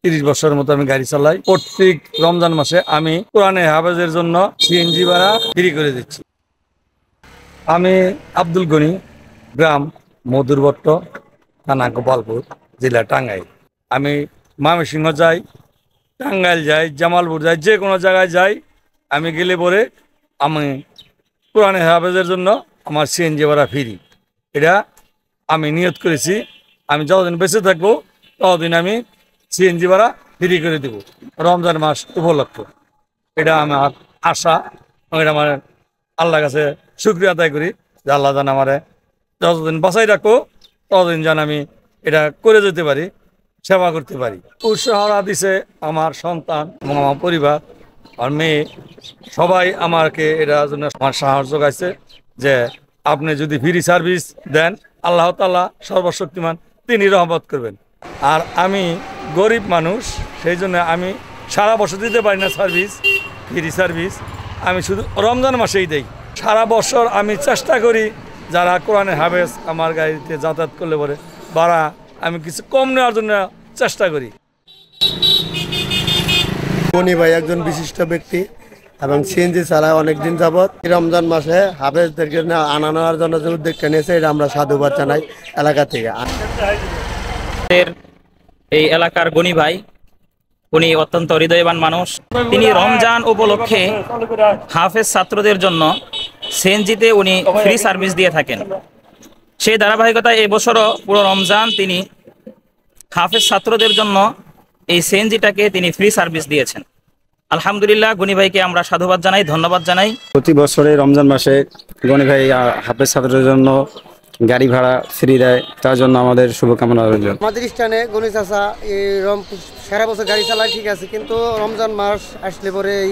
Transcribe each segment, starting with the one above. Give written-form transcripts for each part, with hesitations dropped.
30 বছরের মতো আমি গাড়ি চালাই। প্রত্যেক রমজান মাসে আমি কোরআনে হাফেজের জন্য সিএনজি ভাড়া ফ্রি করে দিচ্ছি। আমি আব্দুল গনি, গ্রাম মধুরবট্ট, থানা গোপালপুর, জেলা টাঙ্গাইল। আমি ময়মনসিংহ যাই, টাঙ্গাইল যাই, জামালপুর যাই, যে কোনো জায়গায় যাই। আমি গেলে পরে আমি কোরআনে হাফেজের জন্য আমার সিএনজি ভাড়া ফ্রি। এটা আমি নিয়ত করেছি, আমি যতদিন বেঁচে থাকবো ততদিন আমি সিএনজি ভাড়া ফ্রি করে দেব রমজান মাস উপলক্ষে। এটা আমার আশা, এটা আমার আল্লাহর কাছে শুকরিয়া আদায় করি যে আল্লাহ যেন আমারে যতদিন বাঁচাই রাখো ততদিন যেন আমি এটা করে যেতে পারি, সেবা করতে পারি। উৎসাহরা দিছে আমার সন্তান এবং আমার পরিবার, আর মেয়ে, সবাই আমাকে এটার জন্য আমার সাহস যোগাইছে যে আপনি যদি ফ্রি সার্ভিস দেন আল্লাহ তাআলা সর্বশক্তিমান তিনি রহমত করবেন। আর আমি গরিব মানুষ, সেই জন্য আমি সারা বছর দিতে পারি না সার্ভিস, ফ্রি সার্ভিস আমি শুধু রমজান মাসেই দেই। সারা বছর আমি চেষ্টা করি যারা কোরআনে হাফেজ আমার গাড়িতে যাতায়াত করলে পরে ভাড়া আমি কিছু কম নেওয়ার জন্য চেষ্টা করি। গনি ভাই একজন বিশিষ্ট ব্যক্তি এবং সিএনজি চালায় অনেকদিন যাবৎ। রমজান মাসে হাফেজদেরকে আনা নেওয়ার জন্য যে উদ্যোগটা নিয়েছে এটা আমরা সাধুবাদ জানাই এলাকা থেকে। এই এলাকার গনি ভাই, উনি অত্যন্ত হৃদয়বান মানুষ। তিনি রমজান উপলক্ষে হাফেজ ছাত্রদের জন্য সিএনজিতে উনি ফ্রি সার্ভিস দিয়ে থাকেন। সেই ধারাবাহিকতায় এই বছরও পুরো রমজান তিনি হাফেজ ছাত্রদের জন্য এই সিএনজিটাকে তিনি ফ্রি সার্ভিস দিয়েছেন। আলহামদুলিল্লাহ, গনি ভাইকে আমরা সাধুবাদ জানাই, ধন্যবাদ জানাই। প্রতি বছরে রমজান মাসে গনি ভাই হাফেজ ছাত্রদের জন্য গাড়ি ভাড়া ফ্রি দেয়, তার জন্য আমাদের শুভকামনা রইল। আমাদের স্থানে গনি চাচা সারা বছর গাড়ি চালায় ঠিক আছে, কিন্তু রমজান মাস আসলে পরে এই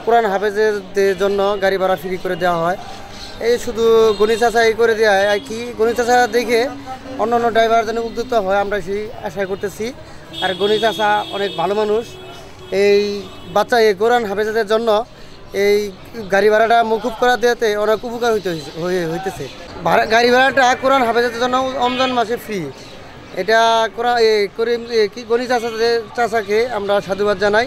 কোরআন হাফেজের জন্য গাড়ি ভাড়া ফ্রি করে দেওয়া হয়। এই শুধু গনি চাচা এই করে দেওয়া হয় আর কি। গনি চাচা দেখে অন্য অন্য ড্রাইভার যেন উদ্যুক্ত হয় আমরা সেই আশা করতেছি। আর গনি চাচা অনেক ভালো মানুষ। এই বাচ্চা এই কোরআন হাফেজদের জন্য এই গাড়ি ভাড়াটা মকুব করা দেওয়াতে অনেক উপকার হইতেছে। গাড়ি ভাড়াটা কোরআন হাফেজদের জন্য রমজান মাসে ফ্রি। এটা গনি চাচাকে আমরা সাধুবাদ জানাই।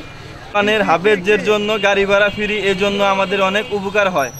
কোরআনের হাফেজদের জন্য গাড়ি ভাড়া ফ্রি, এর জন্য আমাদের অনেক উপকার হয়।